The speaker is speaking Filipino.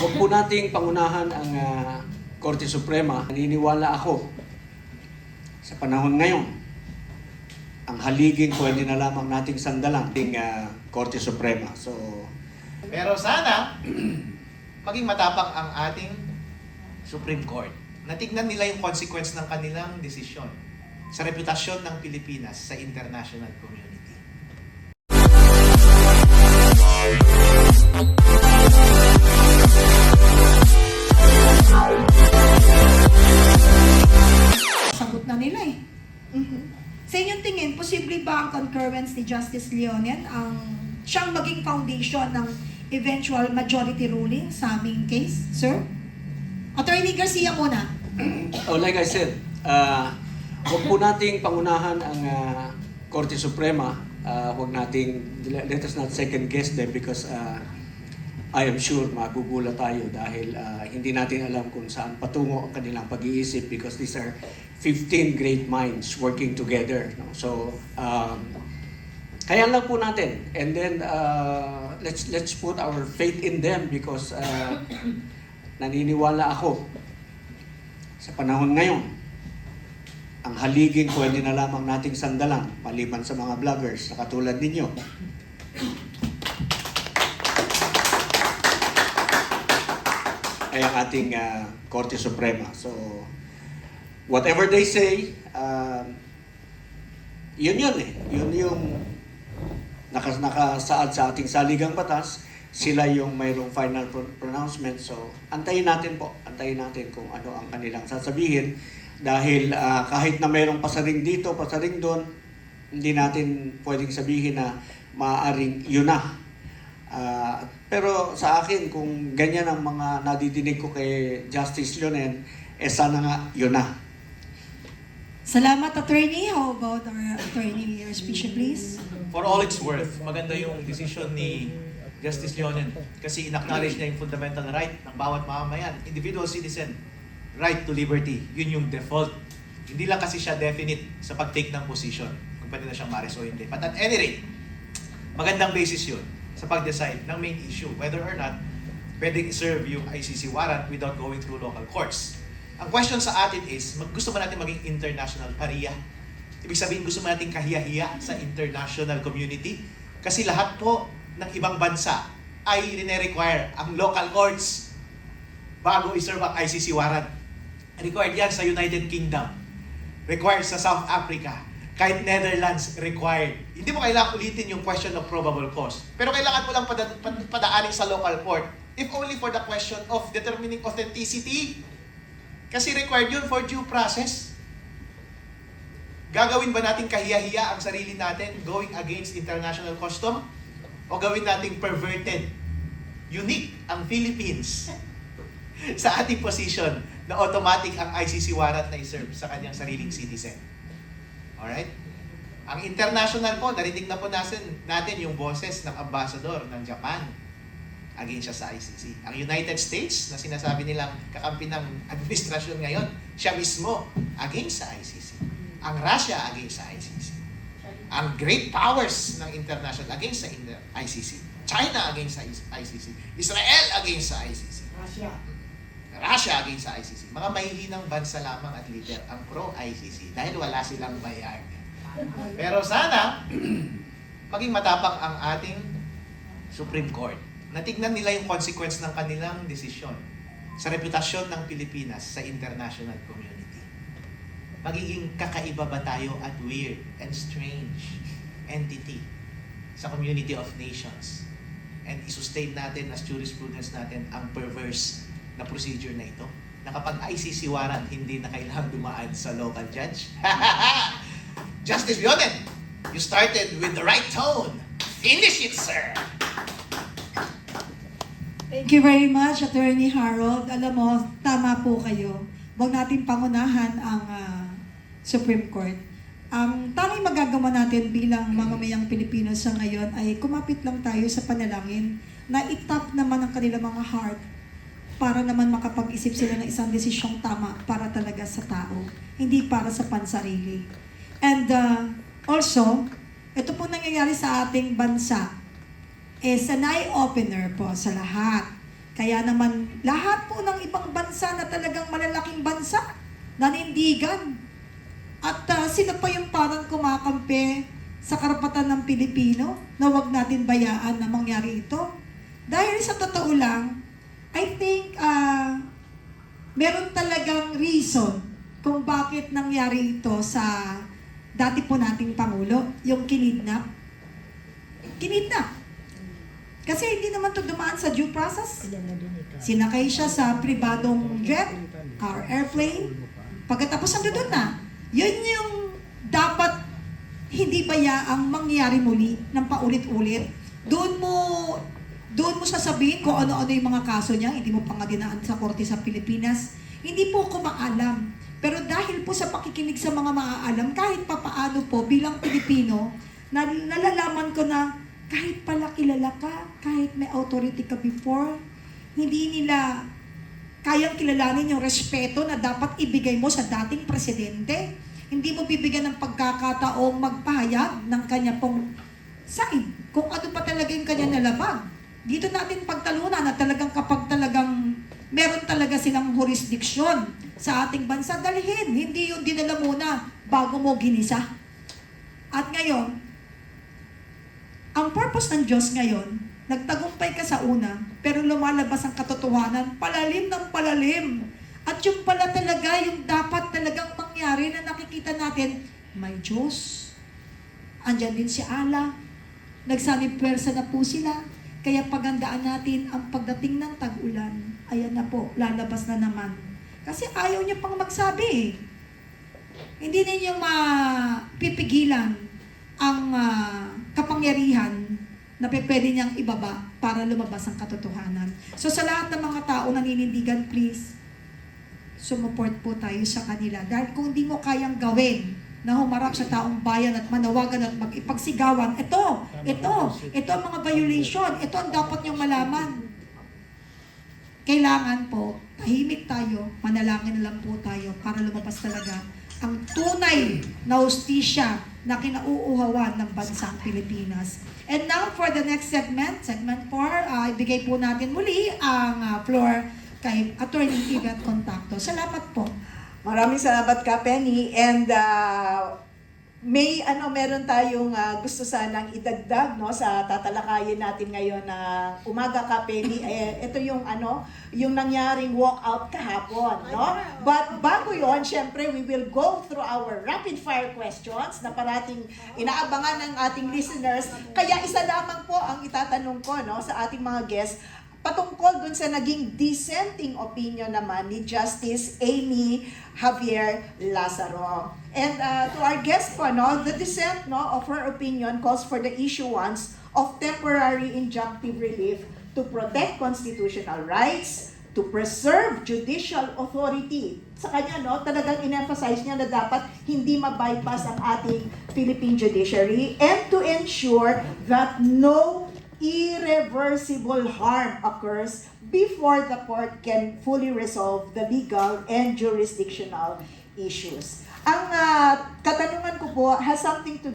Huwag po nating pangunahan ang Korte Suprema. Naniniwala ako sa panahon ngayon, ang haliging pwede na lamang nating sandalan ng Korte Suprema. Pero sana, maging matapang ang ating Supreme Court. Natignan nila yung consequence ng kanilang desisyon sa reputasyon ng Pilipinas sa international community. Sagot na nila eh. Sa inyong tingin, posible ba ang concurrence ni Justice Leonen ang siyang maging foundation ng eventual majority ruling sa aming case, sir? Attorney Garcia muna. Like I said, huwag po nating pangunahan ang Korte Suprema. Let us not second guess them because I am sure magugulat tayo dahil hindi natin alam kung saan patungo ang kanilang pag-iisip because these are 15 great minds working together. No? So, kaya lang po natin. And then, let's put our faith in them because naniniwala ako sa panahon ngayon, ang haliging pwede na lamang nating sandalan maliban sa mga vloggers na katulad ninyo. Ay ang ating Korte Suprema. So, whatever they say, yun eh. Yun yung nakasaad sa ating saligang batas. Sila yung mayroong final pronouncement. So, antayin natin po. Antayin natin kung ano ang kanilang sasabihin. Dahil kahit na mayroong pasaring dito, pasaring doon, hindi natin pwedeng sabihin na maaaring yun na. Pero sa akin, kung ganyan ang mga nadidinig ko kay Justice Leonen, sana nga yun na. Salamat, attorney. How about our attorney, your speech, please? For all it's worth, maganda yung decision ni Justice Leonen kasi in-acknowledge niya yung fundamental right ng bawat mamamayan, individual citizen, right to liberty. Yun yung default. Hindi lang kasi siya definite sa pag-take ng position kung pwede na siyang ma-arrest o hindi. But at any rate, magandang basis yun sa pag-decide ng main issue whether or not pwedeng i-serve yung ICC warrant without going through local courts. Ang question sa atin is, gusto ba natin maging international pariya? Ibig sabihin, gusto ba natin kahiya-hiya sa international community? Kasi lahat po ng ibang bansa ay rine-require ang local courts bago i-serve ang ICC warrant. Required yan sa United Kingdom. Required sa South Africa. Kahit Netherlands, required. Hindi mo kailangan ulitin yung question of probable cause. Pero kailangan mo lang padaanin sa local court if only for the question of determining authenticity. Kasi required yun for due process. Gagawin ba natin kahiya-hiya ang sarili natin going against international custom? O gawin natin perverted? Unique ang Philippines sa ating position na automatic ang ICC warrant na i-serve sa kanyang sariling citizen. Alright? Ang international po, narinig na po natin yung boses ng ambassador ng Japan against siya sa ICC. Ang United States, na sinasabi nilang kakampi ng administrasyon ngayon, siya mismo against sa ICC. Ang Russia against sa ICC. Ang great powers ng international against sa ICC. China against sa ICC. Israel against sa ICC. Russia against sa ICC. Mga mahihinang bansa lamang at leader ang pro-ICC dahil wala silang bayag. Pero sana, maging matapang ang ating Supreme Court. Natignan nila yung consequence ng kanilang desisyon sa reputasyon ng Pilipinas sa international community. Magiging kakaiba ba tayo at weird and strange entity sa community of nations? And isustain natin as jurisprudence natin ang perverse na procedure na ito? Na kapag ICC warrant, hindi na kailangang dumaan sa local judge? Justice Leonen, you started with the right tone. Finish it, sir! Thank you very much, Attorney Harold. Alam mo, tama po kayo. Huwag natin pangunahan ang Supreme Court. Ang tanging magagawa natin bilang mamamayang Pilipino sa ngayon ay kumapit lang tayo sa panalangin na itap naman ang kanilang mga heart para naman makapag-isip sila ng isang desisyong tama para talaga sa tao, hindi para sa pansarili. And also, ito po nangyayari sa ating bansa is an eye-opener po sa lahat. Kaya naman, lahat po ng ibang bansa na talagang malalaking bansa, nanindigan. At sino pa yung parang kumakampi sa karapatan ng Pilipino na huwag natin bayaan na mangyari ito? Dahil sa totoo lang, I think meron talagang reason kung bakit nangyari ito sa dati po nating Pangulo, yung kinidnap. Kinidnap. Kasi hindi naman to dumaan sa due process. Sinakay siya sa pribadong jet or airplane. Pagkatapos nandun na. Yun yung dapat hindi bayaang mangyari muli ng paulit-ulit. Doon mo sasabihin kung ano-ano yung mga kaso niya. Hindi mo pa nga dinaan sa korte sa Pilipinas. Hindi po ko maalam. Pero dahil po sa pakikinig sa mga maaalam, kahit papaano po bilang Pilipino, nalalaman ko na kahit pala kilala ka, kahit may authority ka before, hindi nila kayang kilalanin yung respeto na dapat ibigay mo sa dating presidente. Hindi mo bibigyan ng pagkakataong magpahayag ng kanya pong side, kung ano pa talaga yung kanya nalabag. Dito natin pagtalunan na talagang kapag talagang meron talaga silang jurisdiction sa ating bansa, dalhin. Hindi yung dinala muna bago mo ginisa. At ngayon, ang purpose ng Diyos ngayon, nagtagumpay ka sa una, pero lumalabas ang katotohanan, palalim ng palalim. At yung pala talaga, yung dapat talagang mangyari na nakikita natin, may Diyos. Andyan din si Allah. Nagsanib-pwersa na po sila. Kaya pagandaan natin ang pagdating ng tag-ulan. Ayan na po, lalabas na naman. Kasi ayaw niya pang magsabi eh. Hindi ninyo mapipigilan ang kapangyarihan na pwede niyang ibaba para lumabas ang katotohanan. So sa lahat ng mga tao naninindigan, please, sumuport po tayo sa kanila. Dahil kung di mo kayang gawin na humarap sa taong bayan at manawagan at mag-ipagsigawan, ito ang mga violation, ito ang dapat niyong malaman. Kailangan po, tahimik tayo, manalangin na lang po tayo para lumabas talaga ang tunay na hustisya na kinauuhawan ng bansang Pilipinas. And now for the next segment 4, ibigay po natin muli ang floor kay Attorney Yvette Contacto. Salamat po. Maraming salamat ka, Penny. And meron tayong gusto sanang idagdag no sa tatalakayin natin ngayon na umaga ka, Penny. Ito yung yung nangyaring walkout kahapon, no? But bago yon, syempre we will go through our rapid fire questions na parating inaabangan ng ating listeners. Kaya isa lamang po ang itatanong ko no sa ating mga guests patungkol dun sa naging dissenting opinion naman ni Justice Amy Javier Lazaro. And to our guest po, no, the dissent of her opinion calls for the issuance of temporary injunctive relief to protect constitutional rights, to preserve judicial authority. Sa kanya, talagang in-emphasize niya na dapat hindi ma-bypass ang ating Philippine judiciary and to ensure that no irreversible harm occurs before the court can fully resolve the legal and jurisdictional issues. Ang katanungan ko po has something to